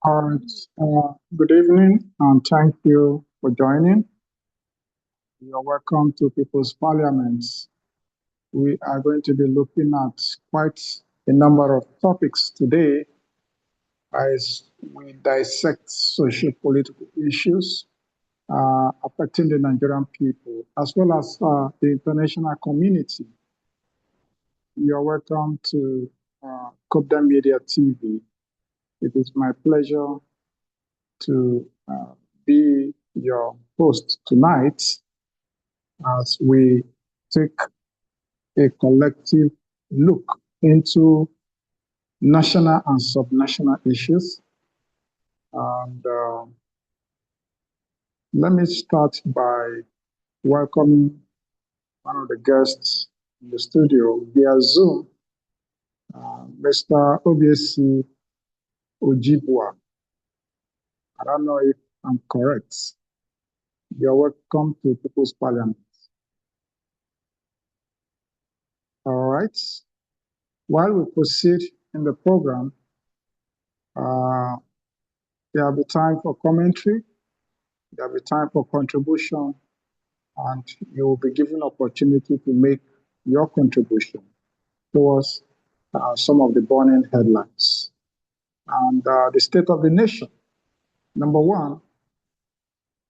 All right. Good evening, and thank you for joining. You're welcome to People's Parliaments. We are going to be looking at quite a number of topics today as we dissect socio-political issues affecting the Nigerian people, as well as the international community. You're welcome to COPDEM Media TV. It is my pleasure to be your host tonight as we take a collective look into national and subnational issues. And let me start by welcoming one of the guests in the studio via Zoom, Mr. Obiesi Ojibwa. I don't know if I'm correct. You're welcome to People's Parliament. All right. While we proceed in the program, there will be time for commentary, there will be time for contribution, and you will be given opportunity to make your contribution towards some of the burning headlines. And the state of the nation. Number one,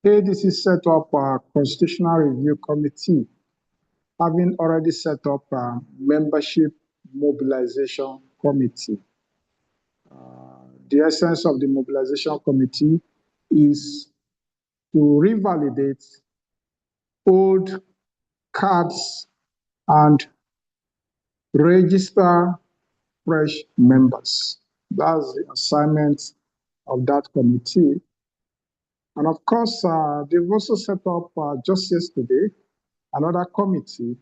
ADC set up a constitutional review committee, having already set up a membership mobilization committee. The essence of the mobilization committee is to revalidate old cards and register fresh members. That's the assignment of that committee. And of course, they've also set up just yesterday another committee,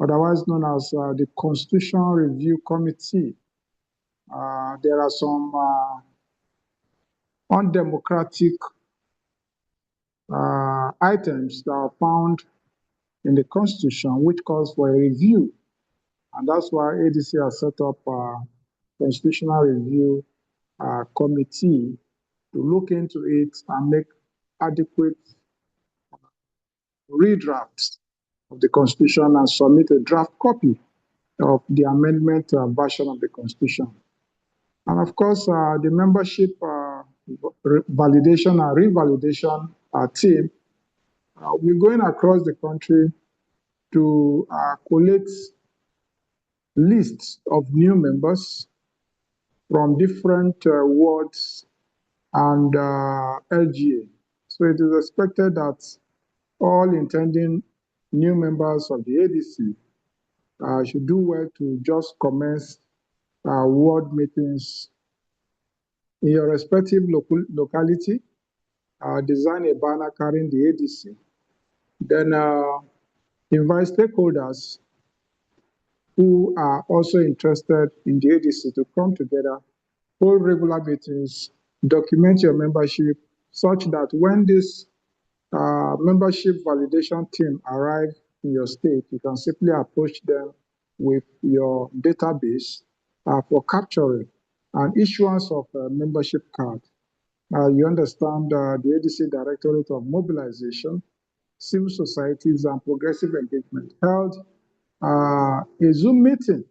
otherwise known as the Constitutional Review Committee. There are some undemocratic items that are found in the Constitution which calls for a review. And that's why ADC has set up a Constitutional Review Committee to look into it and make adequate redrafts of the Constitution and submit a draft copy of the amendment version of the Constitution. And of course, the membership validation and revalidation team, we're going across the country to collect lists of new members from different wards and LGA. So it is expected that all intending new members of the ADC should do well to just commence ward meetings in your respective locality, design a banner carrying the ADC, then invite stakeholders who are also interested in the ADC to come together, hold regular meetings, document your membership such that when this membership validation team arrive in your state, you can simply approach them with your database for capturing and issuance of a membership card. You understand the ADC Directorate of Mobilization, Civil Societies and Progressive Engagement held a Zoom meeting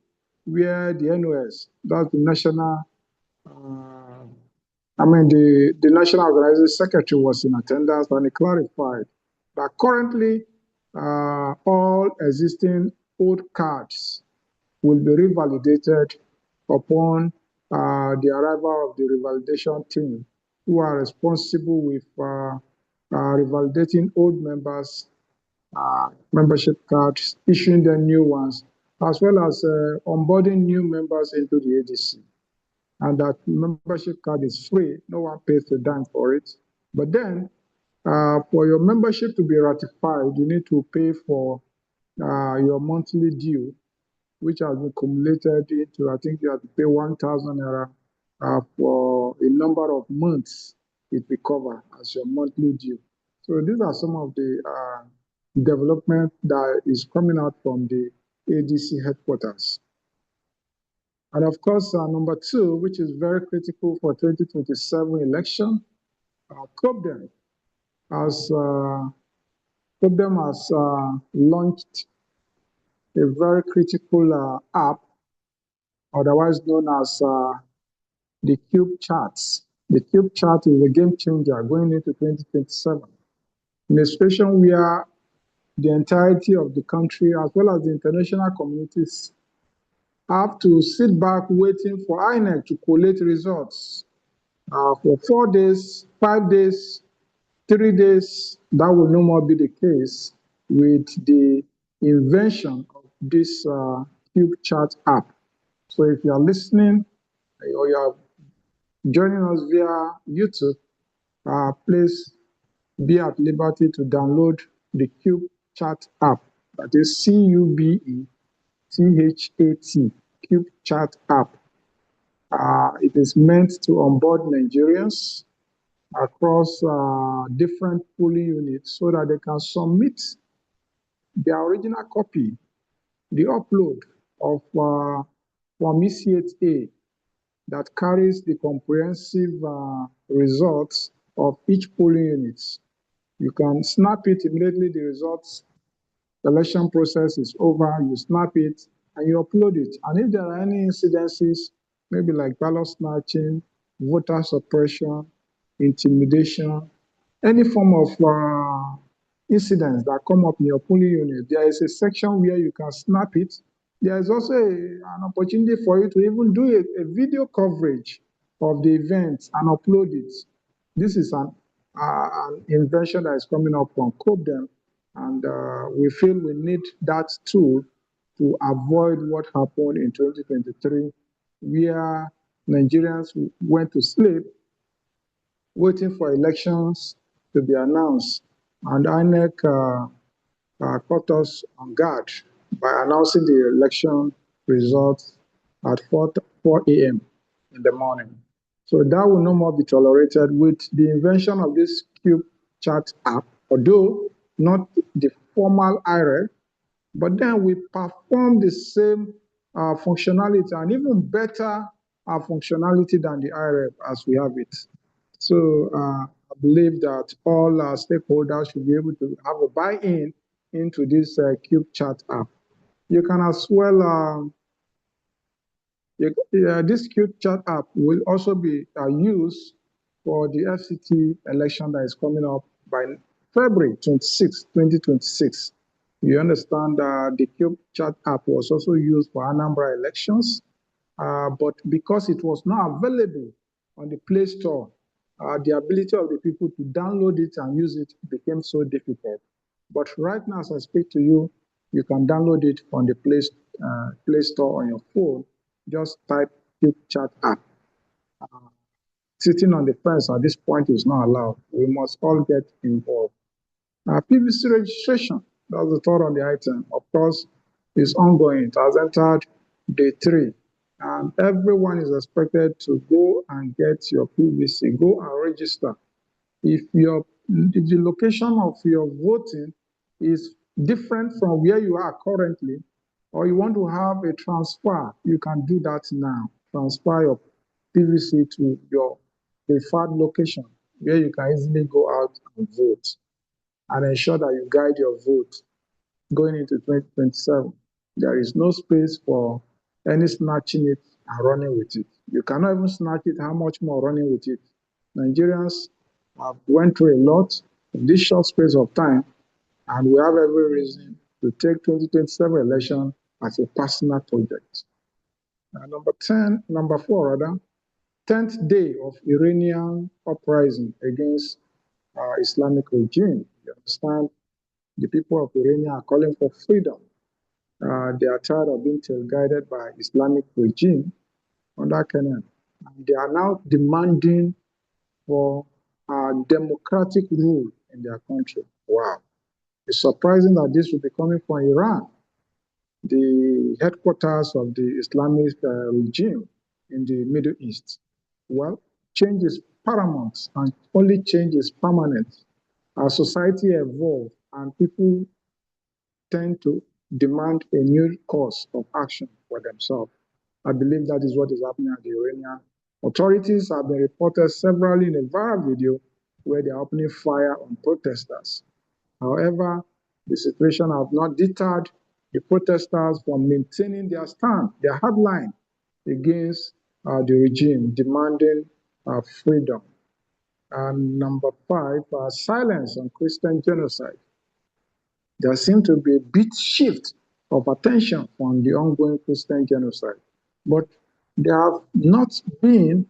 where the NOS, that's the National, the National Organizing Secretary was in attendance, and he clarified that currently all existing old cards will be revalidated upon the arrival of the revalidation team, who are responsible with revalidating old members' membership cards, issuing them new ones, as well as onboarding new members into the ADC. And that membership card is free, no one pays a dime for it. But then, for your membership to be ratified, you need to pay for your monthly due, which has been accumulated into, I think you have to pay 1,000 naira for a number of months it will cover as your monthly due. So these are some of the development that is coming out from the ADC headquarters. And of course, number two, which is very critical for 2027 election, COPDEM has, COPDEM has launched a very critical app, otherwise known as the Cubechat. The Cubechat is a game changer going into 2027. In a situation where the entirety of the country, as well as the international communities, have to sit back waiting for INEC to collate results for 4 days, 5 days, 3 days. That will no more be the case with the invention of this Cubechat app. So if you are listening or you are joining us via YouTube, please be at liberty to download the Cubechat app. That is CUBECHAT, Cubechat app. It is meant to onboard Nigerians across different polling units so that they can submit their original copy, the upload of Form EC8A that carries the comprehensive results of each polling unit. You can snap it immediately the results, the election process is over, you snap it and you upload it. And if there are any incidences, maybe like ballot snatching, voter suppression, intimidation, any form of incidents that come up in your polling unit, there is a section where you can snap it. There is also an opportunity for you to even do a video coverage of the event and upload it. This is an invention that is coming up from COPDEM, and we feel we need that tool to avoid what happened in 2023, where Nigerians went to sleep waiting for elections to be announced, and INEC caught us on guard by announcing the election results at 4 a.m. in the morning. So that will no more be tolerated with the invention of this Cubechat app, although not the formal IREF, but then we perform the same functionality and even better functionality than the IREF as we have it. So I believe that all our stakeholders should be able to have a buy-in into this Cubechat app. You can as well, this Cubechat app will also be used for the FCT election that is coming up by February 26, 2026. You understand that the Cubechat app was also used for Anambra elections, but because it was not available on the Play Store, the ability of the people to download it and use it became so difficult. But right now, as I speak to you, you can download it on the Play Store on your phone. Just type Cubechat app. Sitting on the fence at this point is not allowed. We must all get involved. PVC registration, that's the third on the item, of course, is ongoing. It has entered day 3. And everyone is expected to go and get your PVC, go and register. If the location of your voting is different from where you are currently, or you want to have a transfer, you can do that now. Transfer your PVC to your preferred location where you can easily go out and vote and ensure that you guide your vote going into 2027. There is no space for any snatching it and running with it. You cannot even snatch it, how much more running with it? Nigerians have went through a lot in this short space of time, and we have every reason to take 2027 election as a personal project. Number 4 rather, 10th day of Iranian uprising against Islamic regime. You understand, the people of Iran are calling for freedom. They are tired of being guided by Islamic regime under Canaan. They are now demanding for democratic rule in their country. Wow. It's surprising that this will be coming from Iran, the headquarters of the Islamic regime in the Middle East. Well, change is paramount and only change is permanent. Our society evolves and people tend to demand a new course of action for themselves. I believe that is what is happening at the Iranian authorities. Have been reported severally in a viral video where they are opening fire on protesters. However, the situation has not deterred the protesters from maintaining their stand, their hard line against the regime, demanding freedom. And number five, silence on Christian genocide. There seems to be a bit shift of attention from the ongoing Christian genocide, but there have not been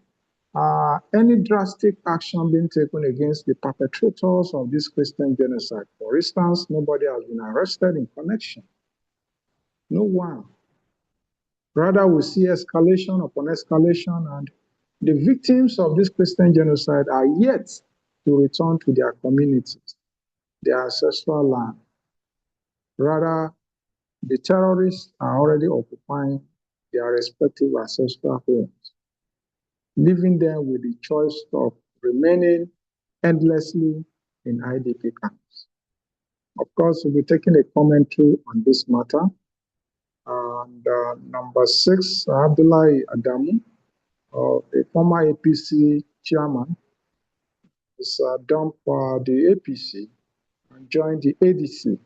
any drastic action being taken against the perpetrators of this Christian genocide. For instance, nobody has been arrested in connection. No one. Rather, we see escalation upon escalation, and the victims of this Christian genocide are yet to return to their communities, their ancestral land. Rather, the terrorists are already occupying their respective ancestral homes, leaving them with the choice of remaining endlessly in IDP camps. Of course, we'll be taking a commentary on this matter. And number six, Abdullahi Adamu, a former APC chairman, has dumped the APC and joined the ADC.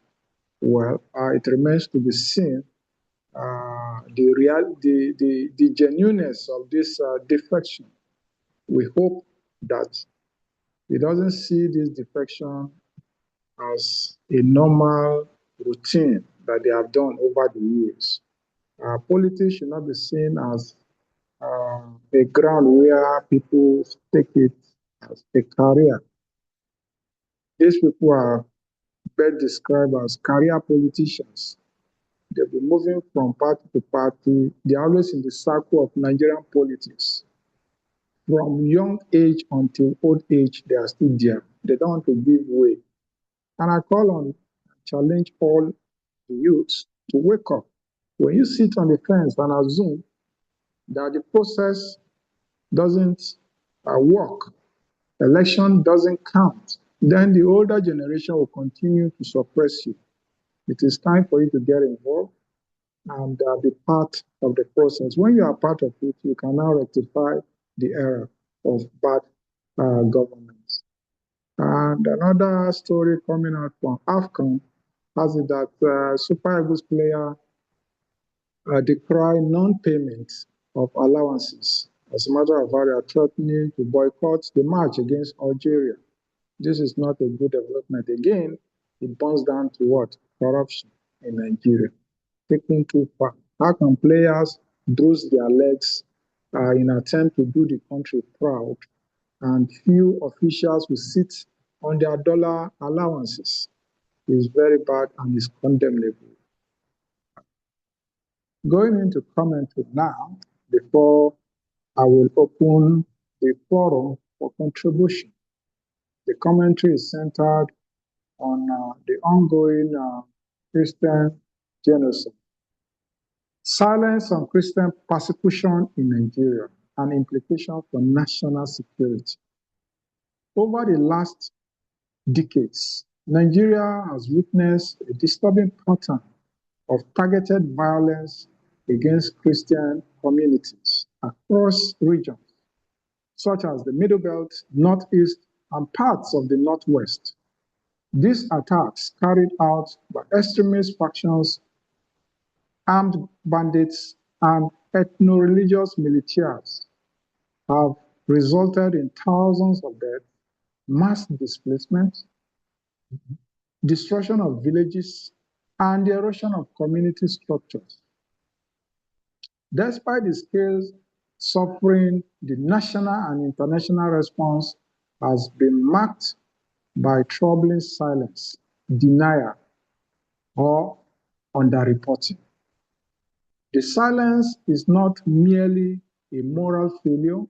Well, it remains to be seen the genuineness of this defection. We hope that he doesn't see this defection as a normal routine that they have done over the years. Politics should not be seen as a ground where people take it as a career. These people are best described as career politicians. They'll be moving from party to party. They're always in the circle of Nigerian politics. From young age until old age, they are still there. They don't want to give way. And I call on, challenge all the youths to wake up. When you sit on the fence and assume that the process doesn't work, election doesn't count, then the older generation will continue to suppress you. It is time for you to get involved and be part of the process. When you are part of it, you can now rectify the error of bad governance. And another story coming out from AFCON has it that Super Eagles player decry non-payment of allowances. As a matter of fact, they are threatening to boycott the match against Algeria. This is not a good development. Again, it boils down to what? Corruption in Nigeria. Taking too far. How can players bruise their legs in attempt to do the country proud, and few officials will sit on their dollar allowances? It's very bad and is condemnable. Going into commentary now, before I will open the forum for contribution. The commentary is centered on the ongoing Christian genocide. Silence on Christian persecution in Nigeria and implication for national security. Over the last decades, Nigeria has witnessed a disturbing pattern of targeted violence against Christian communities across regions, such as the Middle Belt, Northeast, and parts of the Northwest. These attacks, carried out by extremist factions, armed bandits, and ethno-religious militias, have resulted in thousands of deaths, mass displacement, destruction of villages, and the erosion of community structures. Despite the scale suffering, the national and international response has been marked by troubling silence, denial, or underreporting. The silence is not merely a moral failure,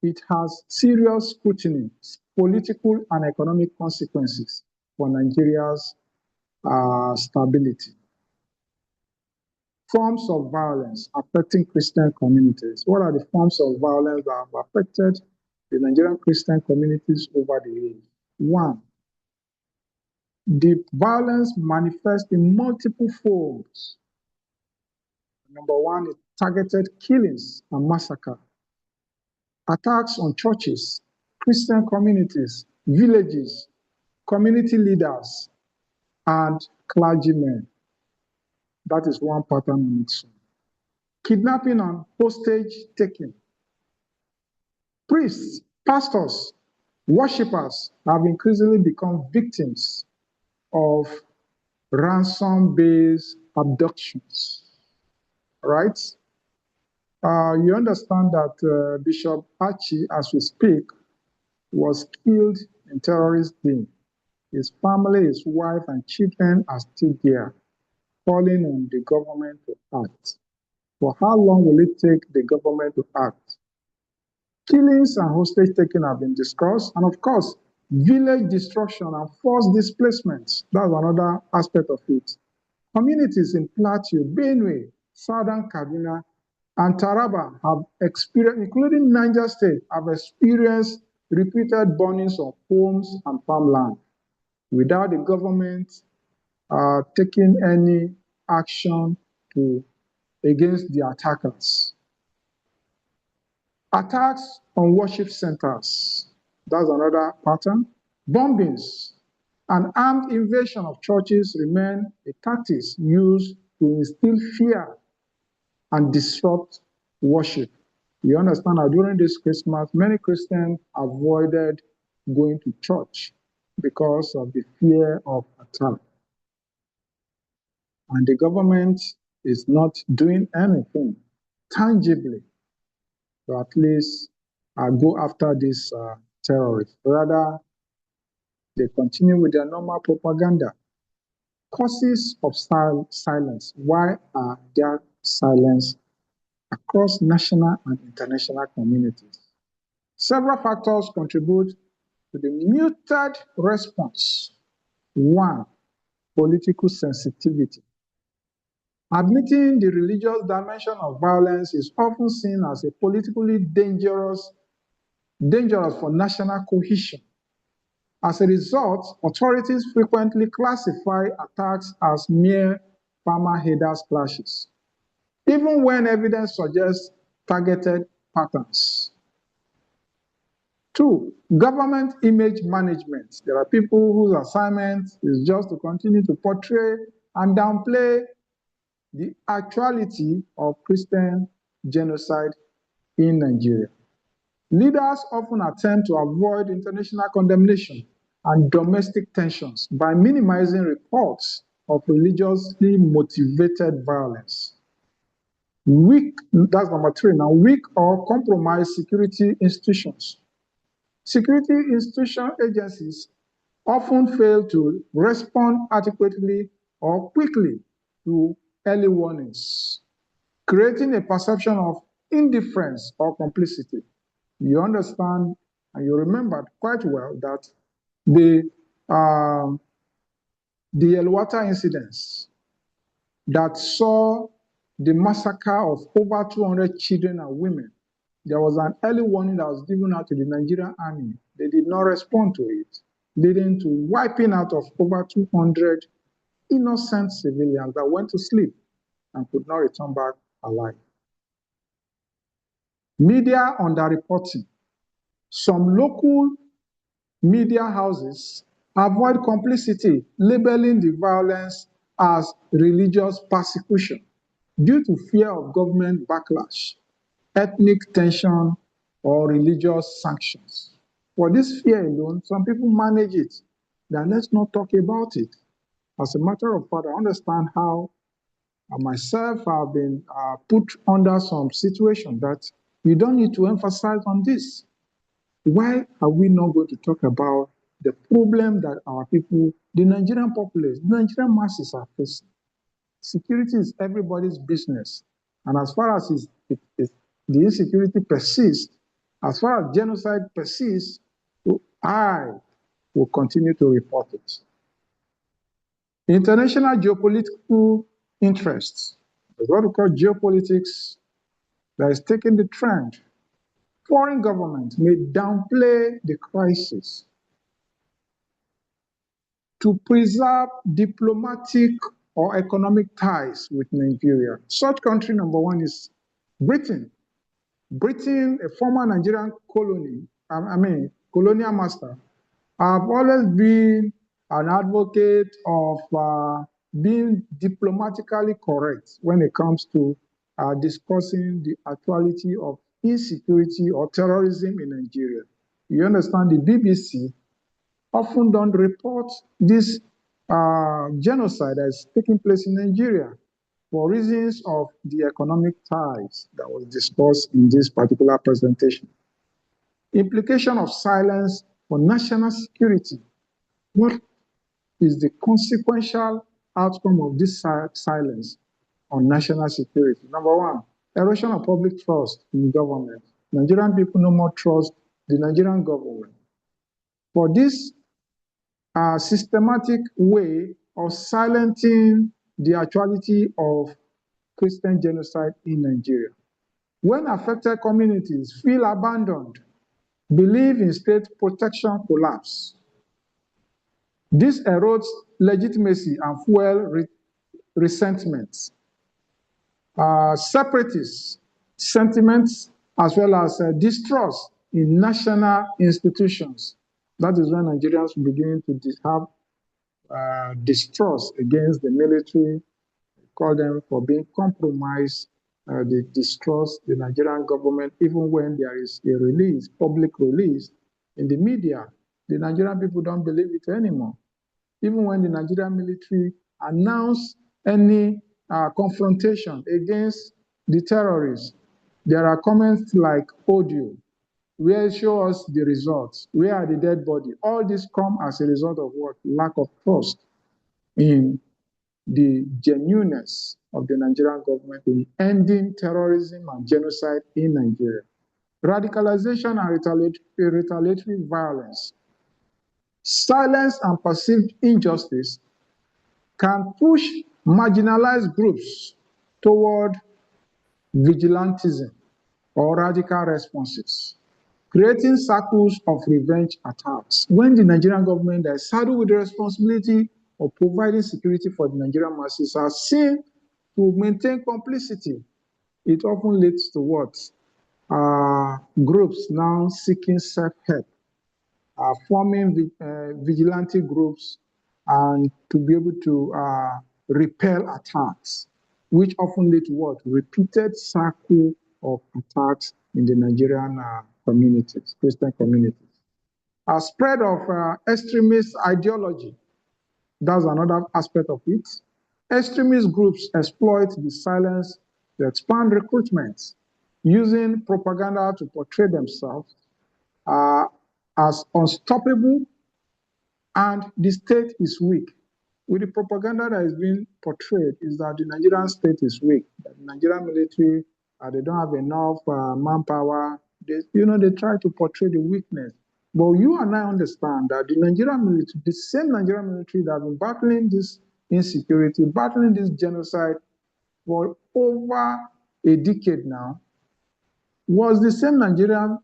it has serious scrutiny, political and economic consequences for Nigeria's stability. Forms of violence affecting Christian communities. What are the forms of violence that have affected the Nigerian Christian communities over the years? One, the violence manifests in multiple forms. Number one is targeted killings and massacre, attacks on churches, Christian communities, villages, community leaders, and clergymen. That is one pattern on its own. Kidnapping and hostage taking. Priests, pastors, worshippers have increasingly become victims of ransom-based abductions, right? You understand that Bishop Archie, as we speak, was killed in terrorist day. His family, his wife, and children are still there, calling on the government to act. For how long will it take the government to act? Killings and hostage taking have been discussed, and of course, village destruction and forced displacement. That's another aspect of it. Communities in Plateau, Benue, Southern Kaduna, and Taraba have experienced, including Niger State, have experienced repeated burnings of homes and farmland without the government taking any action against the attackers. Attacks on worship centers, that's another pattern. Bombings and armed invasion of churches remain a tactics used to instill fear and disrupt worship. You understand that during this Christmas, many Christians avoided going to church because of the fear of attack. And the government is not doing anything tangibly to at least go after these terrorists. Rather, they continue with their normal propaganda. Causes of silence. Why are there silence across national and international communities? Several factors contribute to the muted response. One, political sensitivity. Admitting the religious dimension of violence is often seen as a politically dangerous for national cohesion. As a result, authorities frequently classify attacks as mere farmer-herders clashes, even when evidence suggests targeted patterns. Two, government image management. There are people whose assignment is just to continue to portray and downplay the actuality of Christian genocide in Nigeria. Leaders often attempt to avoid international condemnation and domestic tensions by minimizing reports of religiously motivated violence. That's number three now, weak or compromised security institutions. Security institution agencies often fail to respond adequately or quickly to early warnings, creating a perception of indifference or complicity. You understand and you remembered quite well that the Elwata incidents that saw the massacre of over 200 children and women, there was an early warning that was given out to the Nigerian army. They did not respond to it, leading to wiping out of over 200 innocent civilians that went to sleep and could not return back alive. Media underreporting. Some local media houses avoid complicity, labeling the violence as religious persecution due to fear of government backlash, ethnic tension, or religious sanctions. For this fear alone, some people manage it. Then let's not talk about it. As a matter of fact, I understand how myself have been put under some situation that you don't need to emphasize on this. Why are we not going to talk about the problem that our people, the Nigerian populace, the Nigerian masses are facing? Security is everybody's business. And as far as the insecurity persists, as far as genocide persists, I will continue to report it. International geopolitical interests, is what we call geopolitics, that is taking the trend. Foreign governments may downplay the crisis to preserve diplomatic or economic ties with Nigeria. Such country number one is Britain. Britain, a former Nigerian colony, colonial master, have always been an advocate of being diplomatically correct when it comes to discussing the actuality of insecurity or terrorism in Nigeria. You understand, the BBC often don't report this genocide that is taking place in Nigeria for reasons of the economic ties that was discussed in this particular presentation. Implication of silence for national security. What is the consequential outcome of this silence on national security? Number one, erosion of public trust in government. Nigerian people no more trust the Nigerian government. For this systematic way of silencing the actuality of Christian genocide in Nigeria. When affected communities feel abandoned, believe in state protection collapse, this erodes legitimacy and fuel resentments. Separatist sentiments as well as distrust in national institutions. That is when Nigerians begin to have distrust against the military, call them for being compromised. They distrust the Nigerian government, even when there is a release, public release in the media. The Nigerian people don't believe it anymore. Even when the Nigerian military announce any confrontation against the terrorists, there are comments like audio, where show us the results, where are the dead body. All this come as a result of what? Lack of trust in the genuineness of the Nigerian government in ending terrorism and genocide in Nigeria. Radicalization and retaliatory violence. Silence and perceived injustice can push marginalized groups toward vigilantism or radical responses, creating circles of revenge attacks. When the Nigerian government is saddled with the responsibility of providing security for the Nigerian masses are seen to maintain complicity, it often leads to what? Groups now seeking self-help, forming vigilante groups and to be able to repel attacks, which often lead to what? Repeated cycle of attacks in the Nigerian communities, Christian communities. A spread of extremist ideology, that's another aspect of it. Extremist groups exploit the silence to expand recruitment, using propaganda to portray themselves as unstoppable and the state is weak. With the propaganda that is being portrayed is that the Nigerian state is weak, that the Nigerian military, they don't have enough manpower. They try to portray the weakness. But you and I understand that the Nigerian military, the same Nigerian military that have been battling this insecurity, battling this genocide for over a decade now, was the same Nigerian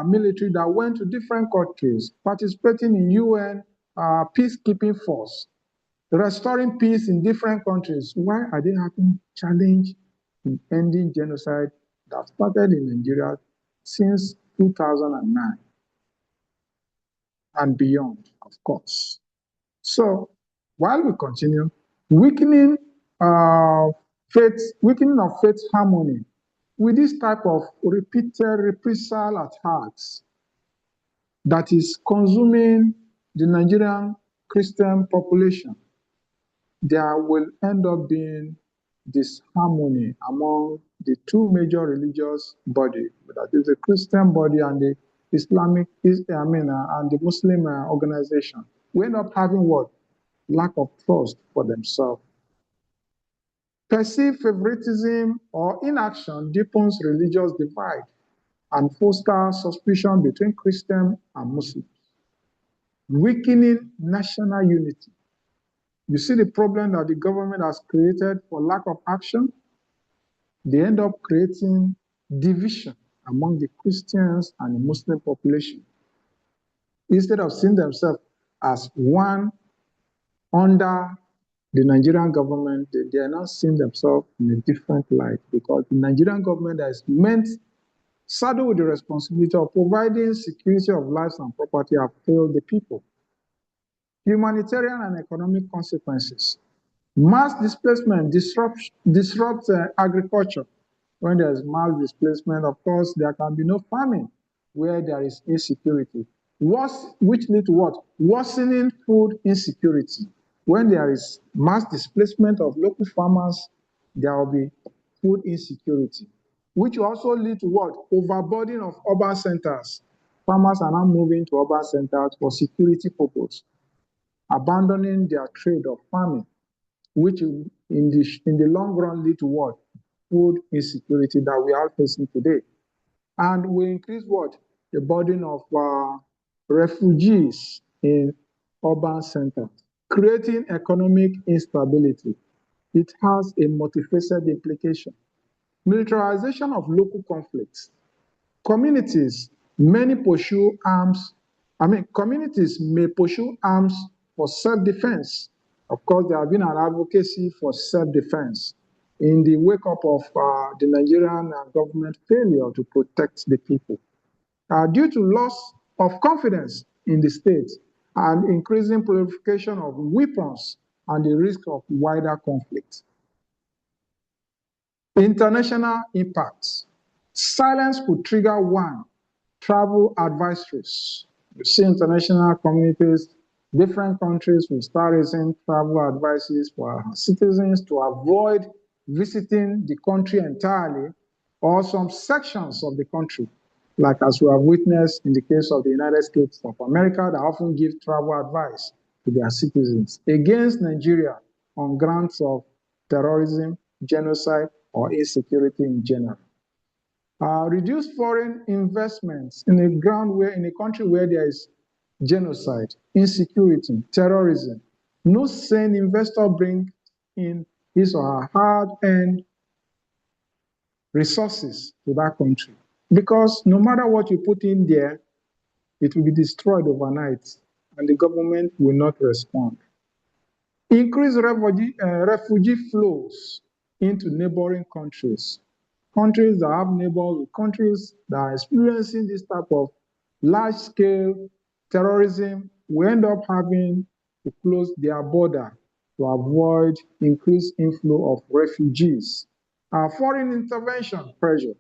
military that went to different countries, participating in UN peacekeeping force, restoring peace in different countries. Why are they having challenge in ending genocide that started in Nigeria since 2009 and beyond, of course? So while we continue, weakening of faith harmony with this type of repeated reprisal attacks that is consuming the Nigerian Christian population, there will end up being disharmony among the two major religious bodies, that is the Christian body and the Islamic, and the Muslim organization. We end up having what? Lack of trust for themselves. Perceived favoritism or inaction deepens religious divide and fosters suspicion between Christians and Muslims, weakening national unity. You see the problem that the government has created for lack of action? They end up creating division among the Christians and the Muslim population. Instead of seeing themselves as one under the Nigerian government, they are now seeing themselves in a different light because the Nigerian government is meant saddled with the responsibility of providing security of lives and property have failed the people. Humanitarian and economic consequences. Mass displacement disrupts agriculture. When there's mass displacement, of course, there can be no farming where there is insecurity. Which lead to what? Worsening food insecurity. When there is mass displacement of local farmers, there will be food insecurity, which will also lead to what? Overburden of urban centers. Farmers are now moving to urban centers for security purposes, abandoning their trade of farming, which in the long run lead to what? Food insecurity that we are facing today. And we increase what? The burden of refugees in urban centers, creating economic instability. It has a multifaceted implication. Militarization of local conflicts. Communities, many pursue arms, communities may pursue arms for self-defense. Of course, there have been an advocacy for self-defense in the wake up of the Nigerian government failure to protect the people. Due to loss of confidence in the state and increasing proliferation of weapons and the risk of wider conflict. International impacts. Silence could trigger one, travel advisories. You see international communities, different countries will start raising travel advices for citizens to avoid visiting the country entirely or some sections of the country, like as we have witnessed in the case of the United States of America, that often give travel advice to their citizens against Nigeria on grounds of terrorism, genocide, or insecurity in general. Reduce foreign investments in a country where there is genocide, insecurity, terrorism. No sane investor bring in his or her hard-earned resources to that country, because no matter what you put in there, it will be destroyed overnight, and the government will not respond. Increase refugee flows into neighboring countries. Countries that have neighbors with countries that are experiencing this type of large-scale terrorism will end up having to close their border to avoid increased inflow of refugees. Foreign intervention pressure.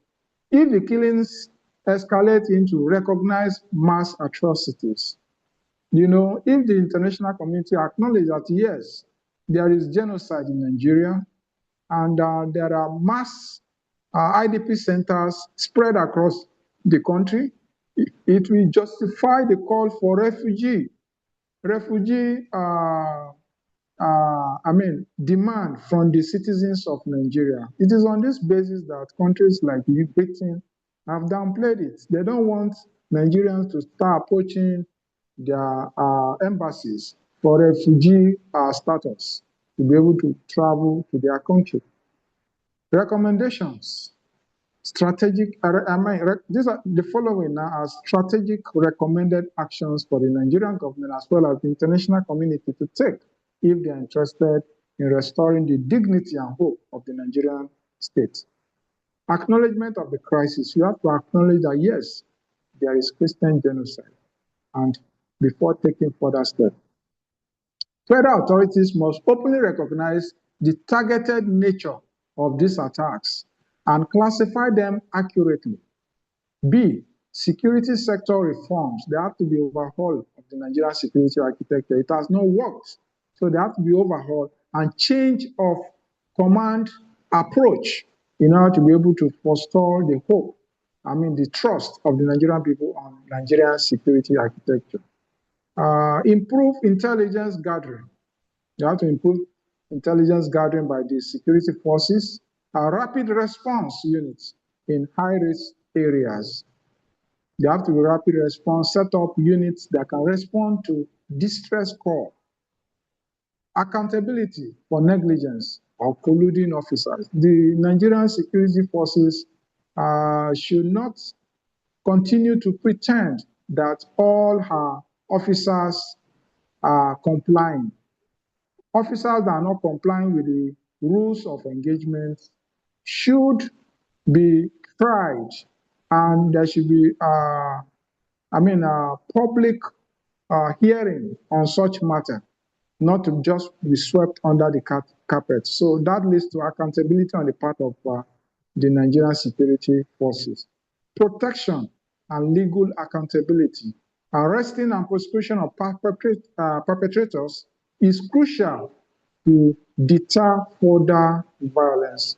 If the killings escalate into recognized mass atrocities, if the international community acknowledge that, yes, there is genocide in Nigeria, and there are mass IDP centers spread across the country, it will justify the call for demand from the citizens of Nigeria. It is on this basis that countries like Britain have downplayed it. They don't want Nigerians to start approaching their embassies for refugee status to be able to travel to their country. Recommendations. Strategic, these are the following now are strategic recommended actions for the Nigerian government as well as the international community to take if they are interested in restoring the dignity and hope of the Nigerian state. Acknowledgement of the crisis. You have to acknowledge that, yes, there is Christian genocide, and before taking further steps. Federal authorities must openly recognize the targeted nature of these attacks and classify them accurately. B, security sector reforms. They have to be overhauled of the Nigerian security architecture. It has not worked. So they have to be overhauled and change of command approach in order to be able to forestall the hope, the trust of the Nigerian people on Nigerian security architecture. Improve intelligence gathering. You have to improve intelligence gathering by the security forces, rapid response units in high-risk areas. They have to be rapid response, set up units that can respond to distress call. Accountability for negligence or colluding officers. The Nigerian security forces should not continue to pretend that all her officers are complying. officers that are not complying with the rules of engagement should be tried, and there should be, public hearing on such matter, not to just be swept under the carpet. So that leads to accountability on the part of the Nigerian security forces. Protection and legal accountability. Arresting and prosecution of perpetrators is crucial to deter further violence.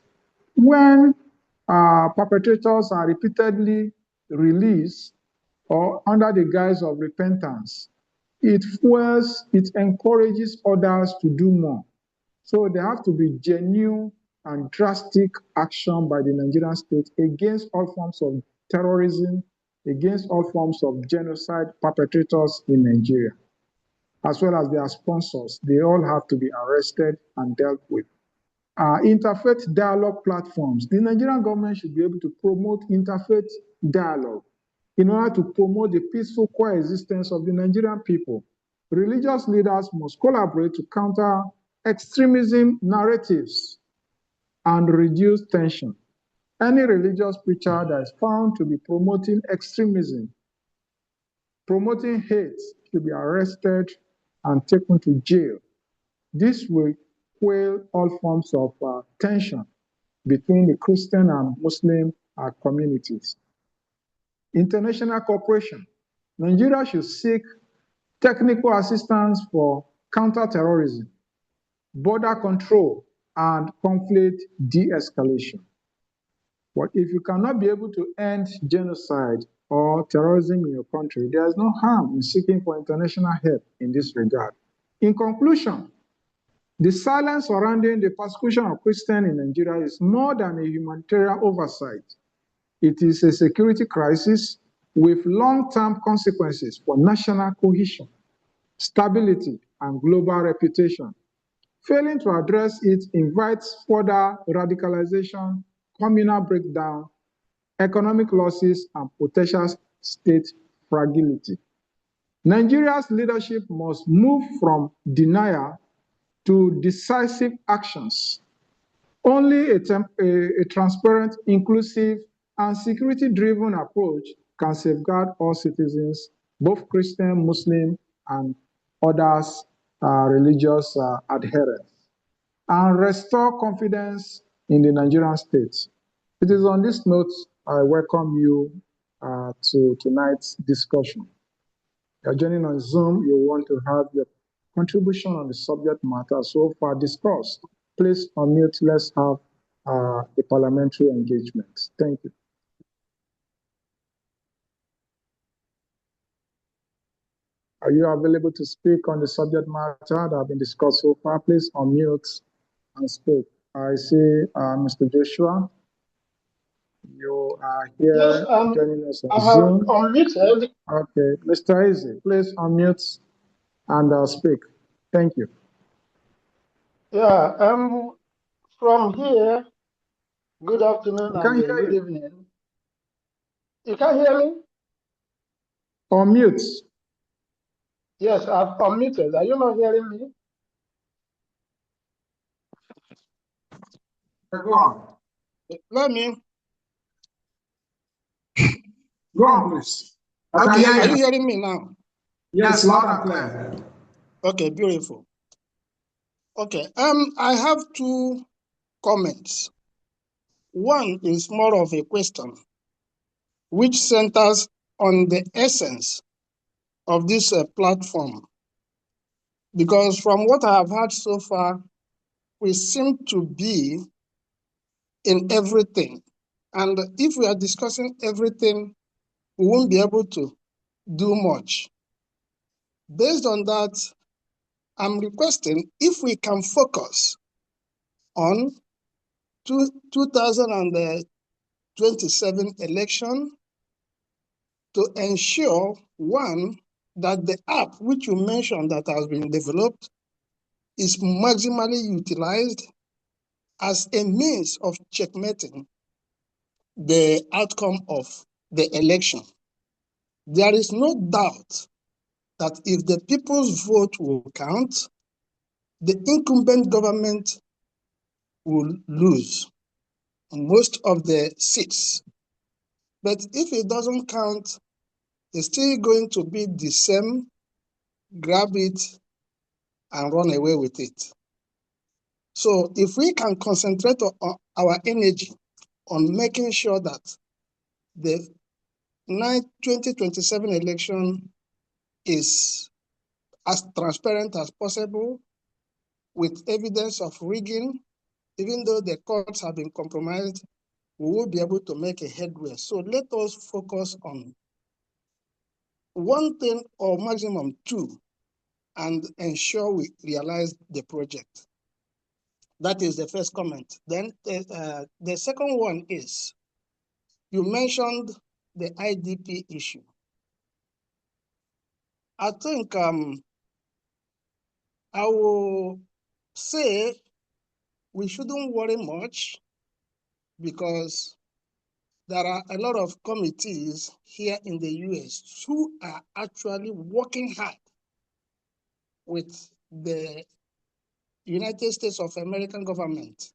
When perpetrators are repeatedly released or under the guise of repentance, it encourages others to do more. So there have to be genuine and drastic action by the Nigerian state against all forms of terrorism, against all forms of genocide perpetrators in Nigeria, as well as their sponsors. They all have to be arrested and dealt with. Interfaith dialogue platforms. The Nigerian government should be able to promote interfaith dialogue in order to promote the peaceful coexistence of the Nigerian people. Religious leaders must collaborate to counter extremism narratives and reduce tension. Any religious preacher that is found to be promoting extremism, promoting hate, should be arrested and taken to jail. This will quell all forms of tension between the Christian and Muslim communities. International cooperation. Nigeria should seek technical assistance for counterterrorism, border control, and conflict de-escalation. But if you cannot be able to end genocide or terrorism in your country, there is no harm in seeking for international help in this regard. In conclusion, the silence surrounding the persecution of Christians in Nigeria is more than a humanitarian oversight. It is a security crisis with long-term consequences for national cohesion, stability, and global reputation. Failing to address it invites further radicalization, communal breakdown, economic losses, and potential state fragility. Nigeria's leadership must move from denial to decisive actions. Only a transparent, inclusive, and security-driven approach can safeguard all citizens, both Christian, Muslim, and others religious adherents, and restore confidence in the Nigerian state. It is on this note I welcome you to tonight's discussion. You're joining on Zoom, you want to have your contribution on the subject matter so far discussed. Please unmute, let's have a parliamentary engagement. Thank you. Are you available to speak on the subject matter that have been discussed so far? Please unmute and speak. I see Mr. Joshua. You are here yes, joining us on I Zoom. have unmuted. Okay, Mr. Easy, please unmute and speak. Thank you. Yeah, from here, good afternoon and good evening. You can hear me? Unmute. Yes, I've unmuted. Are you not hearing me? Go on. Let me. Go on, please. Okay, are you hearing me now? Yes, loud and clear. Okay, beautiful. Okay, I have two comments. One is more of a question, which centers on the essence of this platform. Because from what I have heard so far, we seem to be in everything. And if we are discussing everything, we won't be able to do much. Based on that, I'm requesting if we can focus on 2027 election to ensure, one, that the app which you mentioned that has been developed is maximally utilized as a means of checkmating the outcome of the election. There is no doubt that if the people's vote will count, the incumbent government will lose most of the seats. But if it doesn't count, it's still going to be the same, grab it and run away with it. So if we can concentrate on our energy on making sure that the 2027 election is as transparent as possible with evidence of rigging, even though the courts have been compromised, we will be able to make a headway. So let us focus on one thing or maximum two and ensure we realize the project. That is the first comment. Then the second one is, you mentioned the IDP issue. I think I will say we shouldn't worry much because there are a lot of committees here in the US who are actually working hard with the United States of American government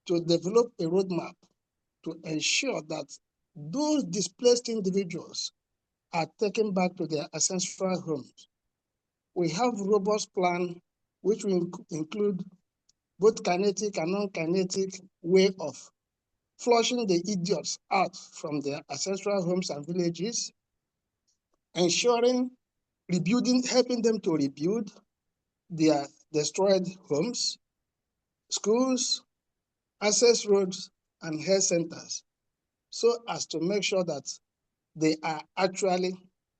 to develop a roadmap to ensure that those displaced individuals are taken back to their ancestral homes. We have a robust plan which will include both kinetic and non-kinetic way of flushing the idiots out from their ancestral homes and villages, ensuring rebuilding, helping them to rebuild their destroyed homes, schools, access roads, and health centers, so as to make sure that they are actually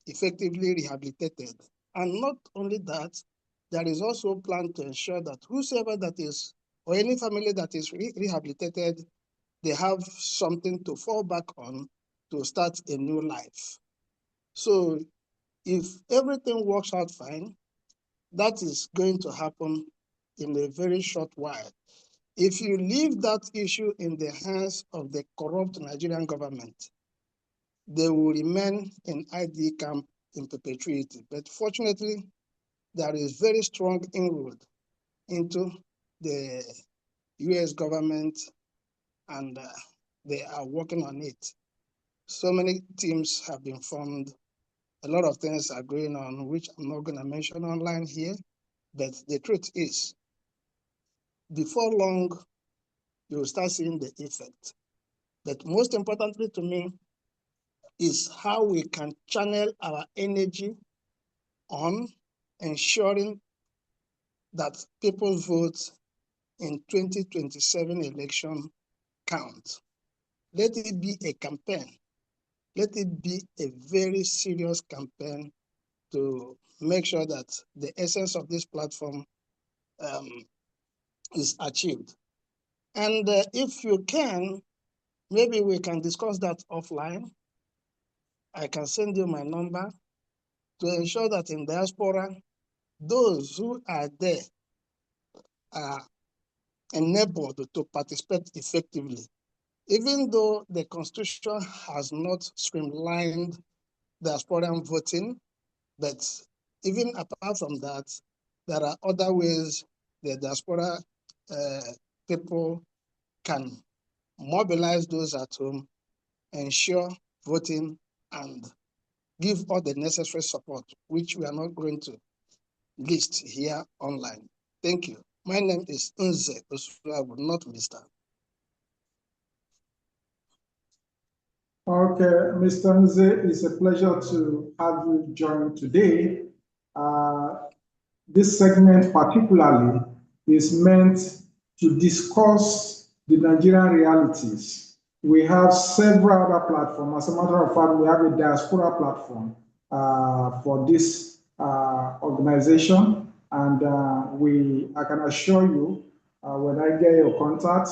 effectively rehabilitated. And not only that, there is also a plan to ensure that whosoever that is, or any family that is rehabilitated, they have something to fall back on to start a new life. So if everything works out fine, that is going to happen in a very short while. If you leave that issue in the hands of the corrupt Nigerian government, they will remain in ID camp in perpetuity. But fortunately, there is very strong inroad into the US government, and they are working on it. So many teams have been formed. A lot of things are going on, which I'm not going to mention online here. But the truth is, before long, you will start seeing the effect. But most importantly to me is how we can channel our energy on ensuring that people's votes in 2027 election count. Let it be a campaign. Let it be a very serious campaign to make sure that the essence of this platform is achieved. And if you can, maybe we can discuss that offline. I can send you my number to ensure that in diaspora, those who are there are enabled to participate effectively. Even though the Constitution has not streamlined diasporan voting, but even apart from that, there are other ways the diaspora people can mobilize those at home, ensure voting, and give all the necessary support, which we are not going to list here online. Thank you. My name is Nze Osuabu, not Mr. Okay, Mr. Nze, it's a pleasure to have you join today. This segment particularly is meant to discuss the Nigerian realities. We have several other platforms. As a matter of fact, we have a diaspora platform for this organization. And I can assure you, when I get your contact,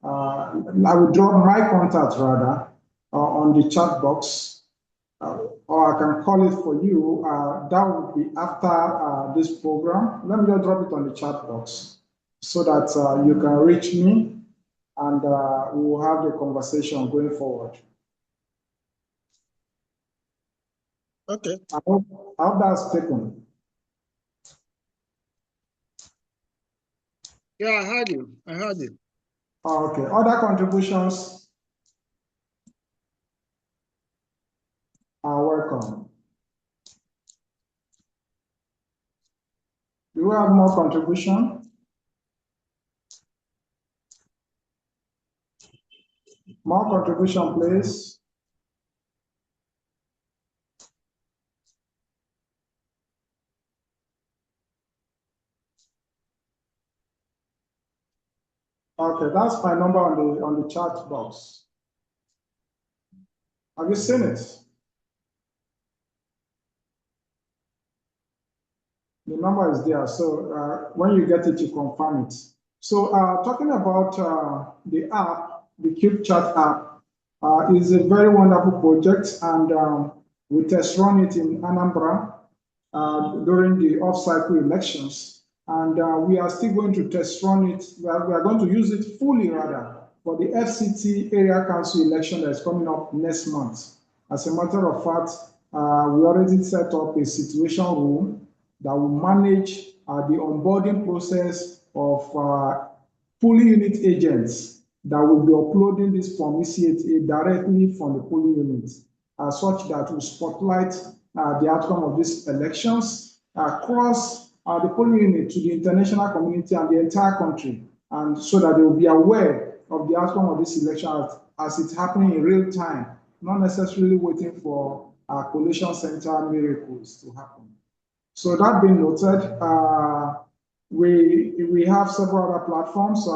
I will drop my contact rather on the chat box, or I can call it for you. That would be after this program. Let me just drop it on the chat box so that you can reach me, and we will have the conversation going forward. Okay. I hope that's taken. Yeah, I heard you. I heard you. Okay. Other contributions are welcome. Do we have more contribution? More contribution, please. Okay, that's my number on the chat box. Have you seen it? The number is there. So when you get it, you confirm it. So talking about the app, the Cubechat app, is a very wonderful project, and we test run it in Anambra during the off-cycle elections. And we are still going to test run it. We are going to use it fully, rather, for the FCT area council election that is coming up next month. As a matter of fact, we already set up a situation room that will manage the onboarding process of polling unit agents that will be uploading this from ECHA directly from the polling unit, such that will spotlight the outcome of these elections across the polling unit to the international community and the entire country, and so that they will be aware of the outcome of this election as it's happening in real time, not necessarily waiting for collation center miracles to happen. So that being noted, we have several other platforms,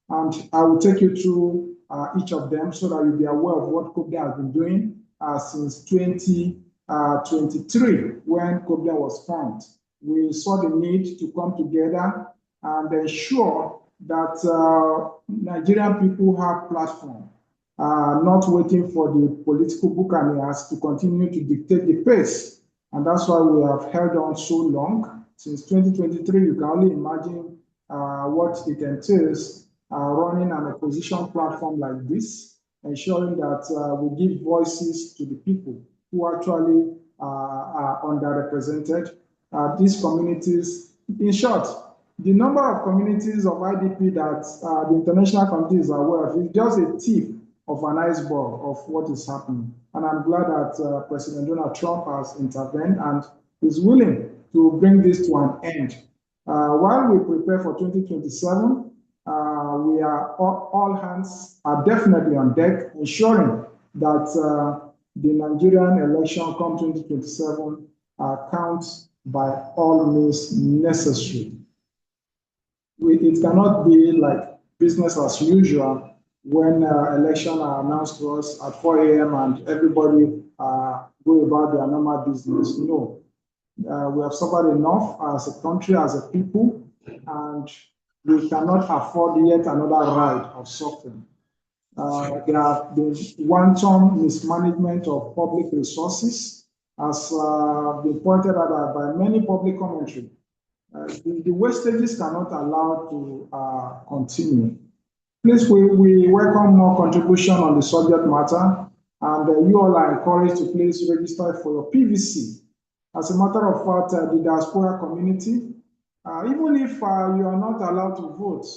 and I will take you through each of them so that you'll be aware of what COPDEM has been doing since 2023, when COPDEM was formed. We saw the need to come together and ensure that Nigerian people have platform, not waiting for the political buccaneers to continue to dictate the pace. And that's why we have held on so long. Since 2023, you can only imagine what it entails running an opposition platform like this, ensuring that we give voices to the people who actually are underrepresented. These communities, in short, the number of communities of IDP that the international community is aware of is just a tip of an iceberg of what is happening. And I'm glad that President Donald Trump has intervened and is willing to bring this to an end. While we prepare for 2027, we are all hands are definitely on deck, ensuring that the Nigerian election come 2027 counts by all means necessary. It cannot be like business as usual when elections are announced to us at 4 a.m. and everybody go about their normal business. No, we have suffered enough as a country, as a people, and we cannot afford yet another ride of suffering. There have been wanton mismanagement of public resources, as been pointed out by many public commentary. The wastages cannot allow to continue. Please, we welcome more contribution on the subject matter, and you all are encouraged to please register for your PVC. As a matter of fact, the diaspora community, even if you are not allowed to vote,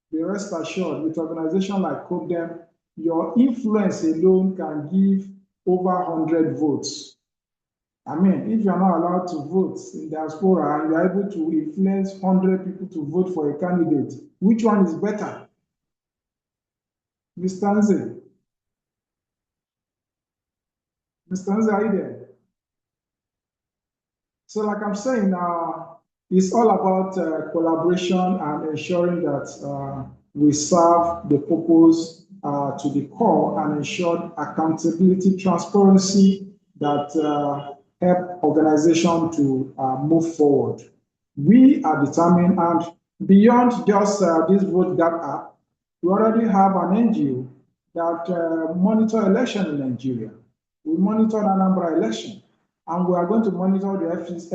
be rest assured, with organizations like COPDEM, your influence alone can give over 100 votes. I mean, if you're not allowed to vote in diaspora and you're able to influence 100 people to vote for a candidate, which one is better? Mr. Nze. Mr. Nze, are you there? So like I'm saying, it's all about collaboration and ensuring that we serve the purpose to the core and ensure accountability, transparency that help organization to move forward. We are determined, and beyond just this vote that app, we already have an NGO that monitor election in Nigeria. We monitor the Anambra election, and we are going to monitor the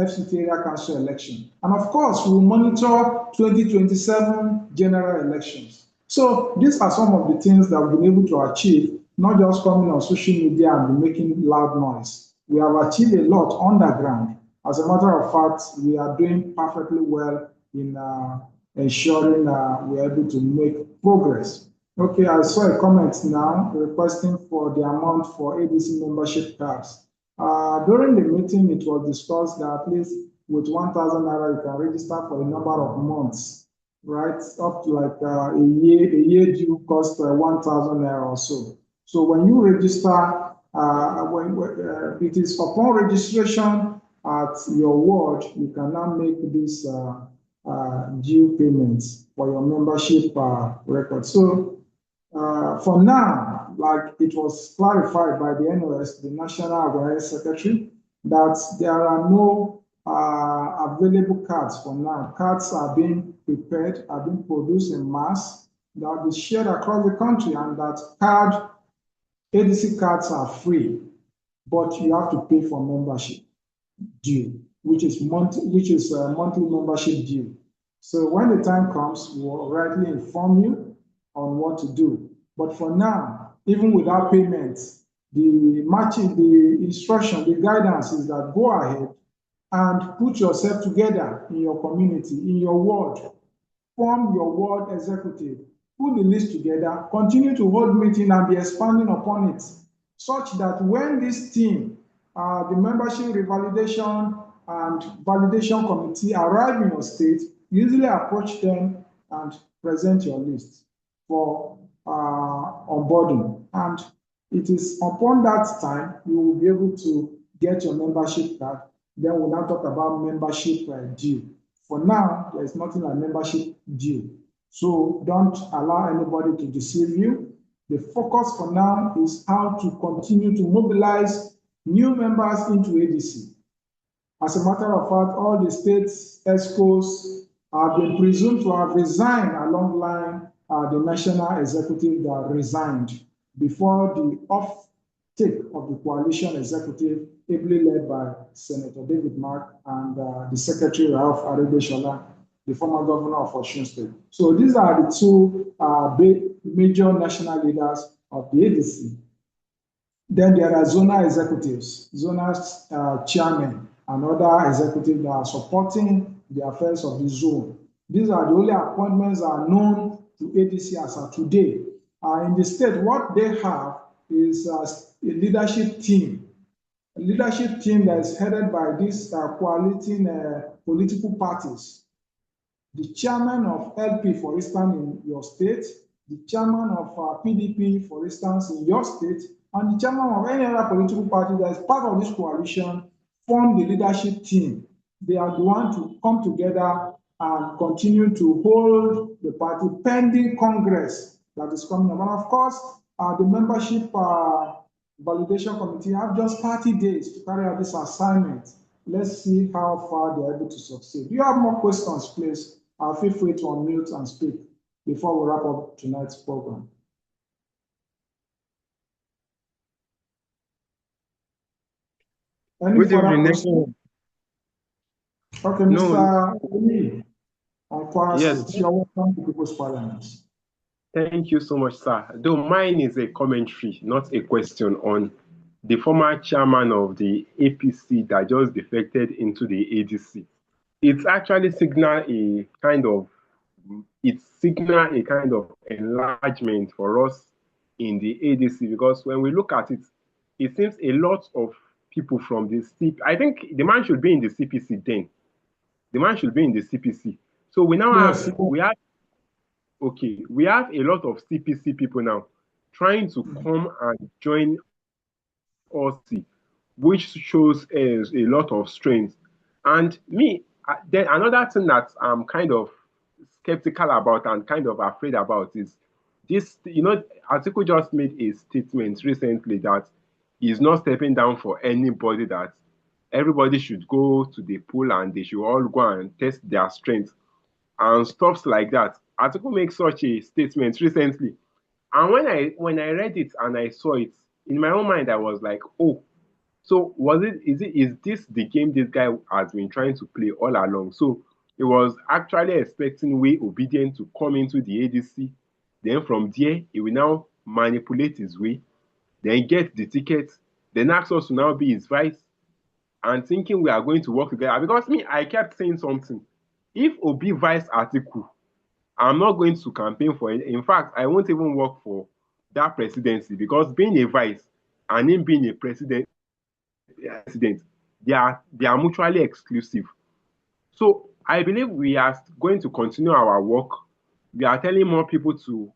FCT area council election. And of course, we will monitor 2027 general elections. So these are some of the things that we've been able to achieve, not just coming on social media and making loud noise. We have achieved a lot underground. As a matter of fact, we are doing perfectly well in ensuring we're able to make progress. Okay, I saw a comment now requesting for the amount for ADC membership cards. During the meeting, it was discussed that at least with 1,000 naira, you can register for a number of months, right? Up to like a year due cost 1,000 naira or so. So when you register, it is upon registration at your ward, you can now make this due payments for your membership record. So for now, like it was clarified by the NOS, the National Organizing Secretary, that there are no available cards for now. Cards are being prepared, are being produced in mass, that will be shared across the country, and that ADC cards are free, but you have to pay for membership due, which is monthly membership due. So when the time comes, we'll rightly inform you on what to do. But for now, even without payment, the instruction, the guidance is that go ahead and put yourself together in your community, in your ward, form your ward executive, put the list together, continue to hold meeting and be expanding upon it, such that when this team, the membership revalidation and validation committee arrive in your state, you easily approach them and present your list for onboarding. And it is upon that time you will be able to get your membership card. Then we'll now talk about membership due. For now, there is nothing like membership due. So don't allow anybody to deceive you. The focus for now is how to continue to mobilize new members into ADC. As a matter of fact, all the state ESCOs have been presumed to have resigned along line the national executive that resigned before the off-take of the coalition executive, ably led by Senator David Mark and the Secretary Ralph Aregbesola, the former governor of Osun State. So these are the two major national leaders of the ADC. Then there are zonal executives, zonal chairmen, and other executives that are supporting the affairs of the zone. These are the only appointments that are known to ADC as of today. In the state, what they have is a leadership team that is headed by these coaliting political parties. The chairman of LP, for instance, in your state, the chairman of PDP, for instance, in your state, and the chairman of any other political party that is part of this coalition form the leadership team. They are the ones to come together and continue to hold the party pending Congress that is coming up. And of course, the membership validation committee have just 30 days to carry out this assignment. Let's see how far they're able to succeed. Do you have more questions, please? Feel free to unmute and speak before we wrap up tonight's program. Any further questions? Okay, Mr. Lee, yes. You're welcome to People's Parliament. Thank you so much, sir. Though mine is a commentary, not a question, on the former chairman of the APC that just defected into the ADC. It's actually signal a kind of enlargement for us in the ADC, because when we look at it, it seems a lot of people from the CP, I think the man should be in the CPC then. The man should be in the CPC. So we now have we have a lot of CPC people now trying to come and join us, which shows a lot of strength. And me, then another thing that I'm kind of skeptical about and kind of afraid about is this, Atiku just made a statement recently that he's not stepping down for anybody, that everybody should go to the pool and they should all go and test their strength and stuff like that. Atiku makes such a statement recently. And when I read it and I saw it, in my own mind, I was like, oh, so is this the game this guy has been trying to play all along? So he was actually expecting Way Obedient to come into the ADC. Then from there, he will now manipulate his way, then get the ticket, then ask us to now be his vice, and thinking we are going to work together. Because me, I kept saying something. If Obi vice Atiku, I'm not going to campaign for it. In fact, I won't even work for that presidency because being a vice and him being a president, they are mutually exclusive. So I believe we are going to continue our work. We are telling more people to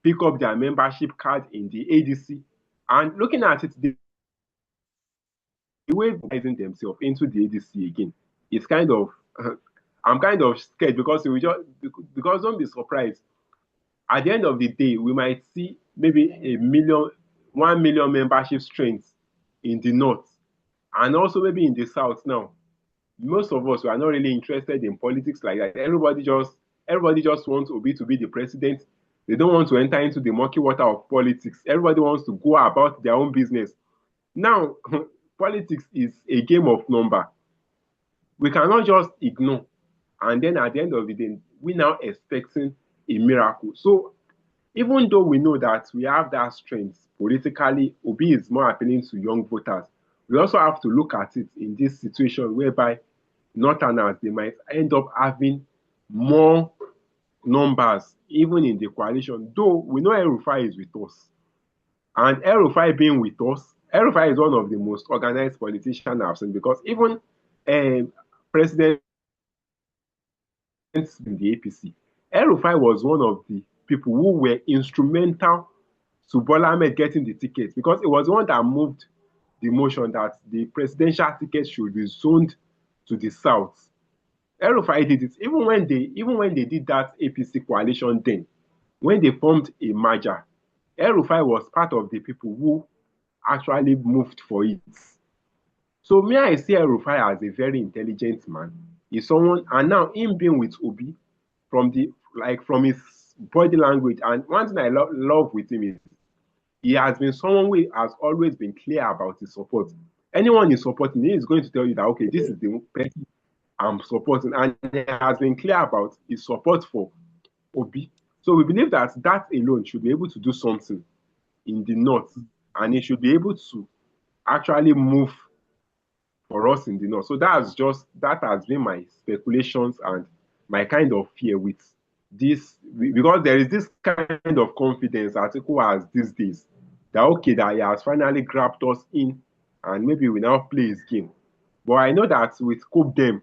pick up their membership card in the ADC. And looking at it, the way they're themselves into the ADC again is kind of, I'm kind of scared because we just, because don't be surprised. At the end of the day, we might see maybe 1 million membership strengths in the north and also maybe in the south now. Most of us are not really interested in politics like that. Everybody just wants Obi to be the president. They don't want to enter into the murky water of politics. Everybody wants to go about their own business. Now, politics is a game of number. We cannot just ignore. And then at the end of the day, we now expecting a miracle. So even though we know that we have that strength politically, Obi is more appealing to young voters. We also have to look at it in this situation whereby Northerners, they might end up having more numbers even in the coalition. Though we know El-Rufai is with us. And El-Rufai being with us, El-Rufai is one of the most organized politicians I've seen because even President in the APC, El-Rufai was one of the people who were instrumental to Bola Ahmed getting the ticket because it was one that moved the motion that the presidential ticket should be zoned to the south. El-Rufai did it even when they did that APC coalition then, when they formed a merger. El-Rufai was part of the people who actually moved for it. So me, I see El-Rufai as a very intelligent man. He's someone, and now him being with Obi, from his body language, and one thing I love with him is he has been someone who has always been clear about his support. Anyone he's supporting, he is going to tell you that okay, this is the person I'm supporting, and he has been clear about his support for Obi. So we believe that that alone should be able to do something in the north, and he should be able to actually move for us in the north. So that has been my speculations and my kind of fear with this, because there is this kind of confidence Atiku has these days that okay, that he has finally grabbed us in and maybe we now play his game. But I know that with COPDEM,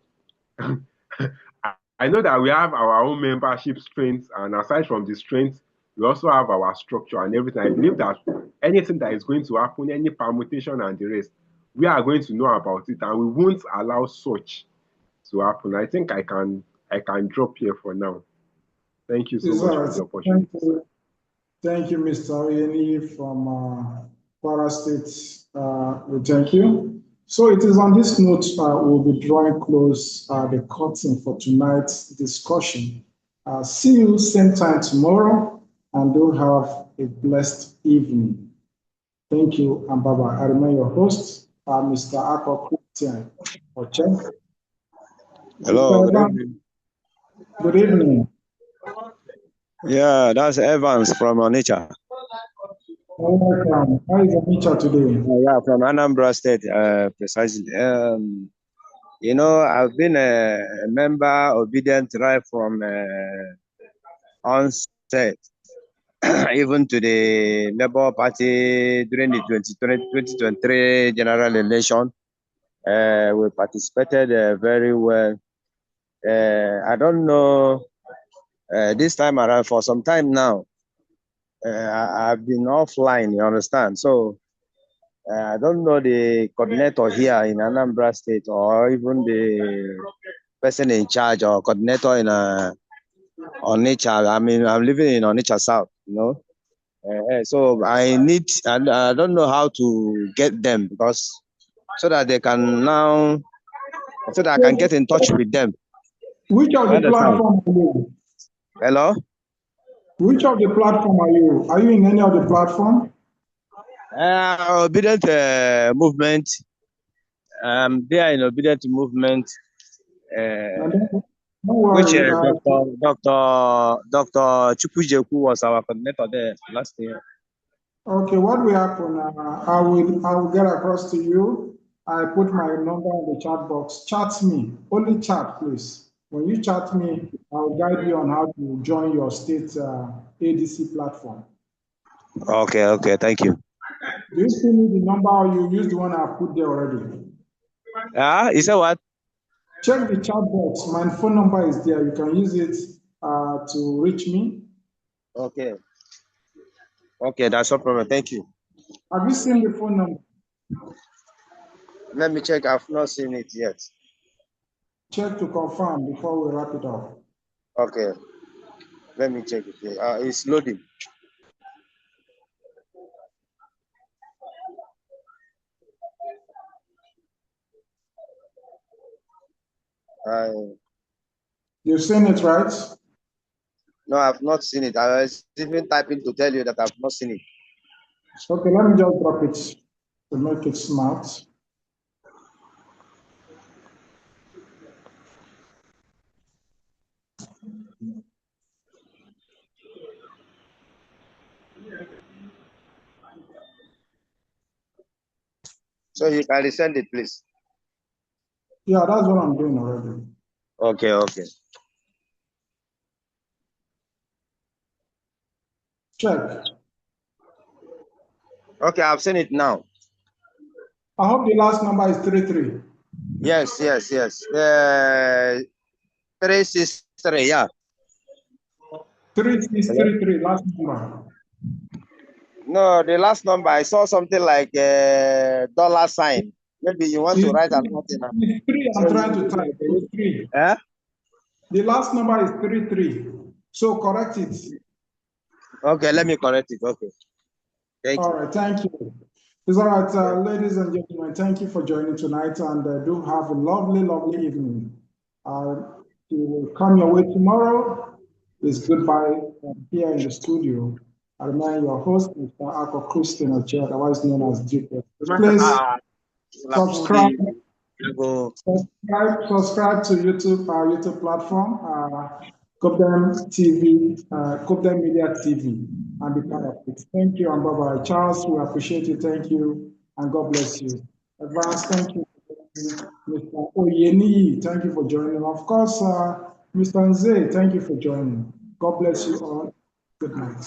I know that we have our own membership strengths, and aside from the strengths, we also have our structure and everything. I believe that anything that is going to happen, any permutation and the rest, we are going to know about it, and we won't allow such to happen. I think I can drop here for now. Thank you so much for the opportunity. Thank you, Mr. Oyeni from Kwara State. We thank you. So it is on this note we'll be drawing close the curtain for tonight's discussion. See you same time tomorrow, and do have a blessed evening. Thank you, and bye-bye. I remain your host, Mr. Akok for check. Hello, good evening. Good evening. Yeah, that's Evans from Onitsha. Welcome. How is Onitsha today? Yeah, from Anambra State, precisely. You know, I've been a member obedient right from onset, even to the Labour Party during the 2023 general election. We participated very well. I don't know, this time around, for some time now, I've been offline, you understand? So I don't know the coordinator here in Anambra State, or even the person in charge or coordinator in Onitsha. I mean, I'm living in Onitsha South, you know. So I don't know how to get them, because so that they can now, so that I can get in touch with them. Which of the platform are you? Hello? Which of the platform are you? Are you in any of the platform? Obedient movement. They are in obedient movement. Which Dr. Chukwujeku was our coordinator there last year. Okay, what will happen? I will get across to you. I put my number in the chat box. Chat me. Only chat, please. When you chat me, I'll guide you on how to join your state ADC platform. Okay, okay, thank you. Do you still need the number or you use the one I put there already? You said what? Check the chat box. My phone number is there. You can use it to reach me. Okay. Okay, that's no problem. Thank you. Have you seen the phone number? Let me check. I've not seen it yet. Check to confirm before we wrap it up. Okay. Let me check it here. It's loading. You've seen it, right? No, I've not seen it. I was even typing to tell you that I've not seen it. Okay, let me just drop it to make it smart. So you can resend it, please. Yeah, that's what I'm doing already. Okay, okay. Check. Okay, I've seen it now. I hope the last number is 33. Yes, yes, yes. 363, yeah. 3633, last number. No, the last number, I saw something like a dollar sign. Maybe you want to write another thing. It's 3, I'm trying to type. It's 3. Eh? The last number is 33. So correct it. Okay, let me correct it. Okay. Thank All you. right, thank you. It's all right, ladies and gentlemen, thank you for joining tonight and do have a lovely, lovely evening. You will come your way tomorrow. It's goodbye here in the studio. I remain your host, Mr. Ako Christian Oche, otherwise known as Duke. Please subscribe. Subscribe to YouTube, our YouTube platform, COPDEM TV, COPDEM Media TV, and be part of it. Thank you, and bye-bye. Charles, we appreciate you. Thank you, and God bless you. Advance, thank you. Mr. Oyeni, thank you for joining. Of course, Mr. Nze, thank you for joining. God bless you all. Good night.